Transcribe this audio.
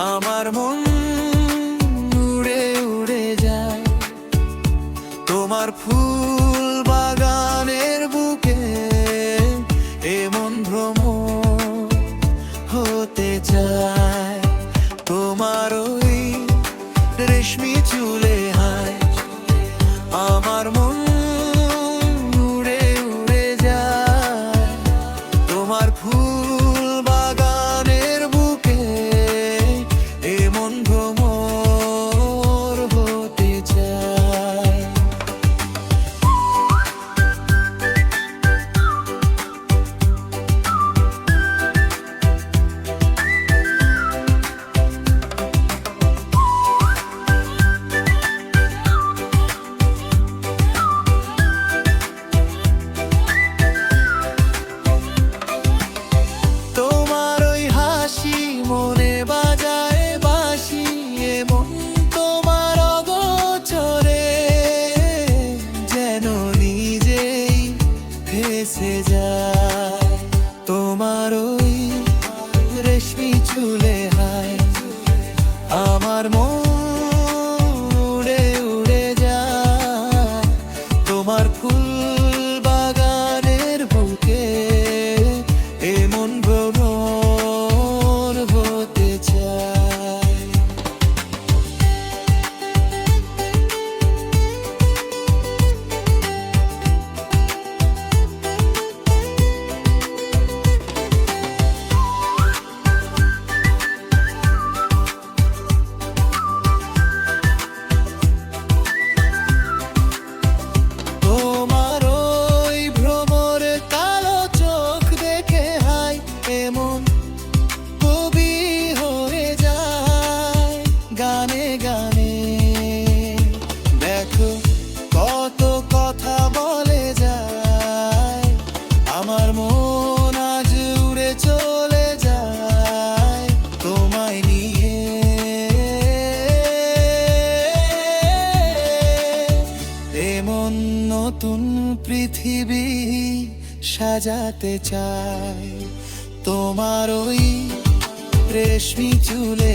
আমার মন উড়ে উড়ে যায় তোমার ফুল বাগানের বুকে, এমন ভ্রমণ হতে চায়। তোমার ওই রেশমি চুলে হায়, আমার মন উড়ে উড়ে যায় তোমার ফুল বাগানের বুকে, এমন ভ্রমর হতে চায়। তোমার ওই হাসি মনে বাজায় বাঁশি, এমন তোমার অগোচরে যেন নিজেই ভেসে যায়। তোমার ওই রেশমি চুলে হায়, আমার মন উড়ে উড়ে যায় তোমার ফুল বাগানের বুকে, এমন ভ্রমর হতে চায়। তোমার ওই ভ্রমর কালো চোখ দেখে হাই, এমন কবি হয়ে যায় গানে গানে। দেখো কত কথা বলে যায়, আমার মন আজ উড়ে চলে যায় তোমায় নিয়ে। এমন নতুন পৃথিবী সাজাতে চাই তোমার ওই রেশমি চুলে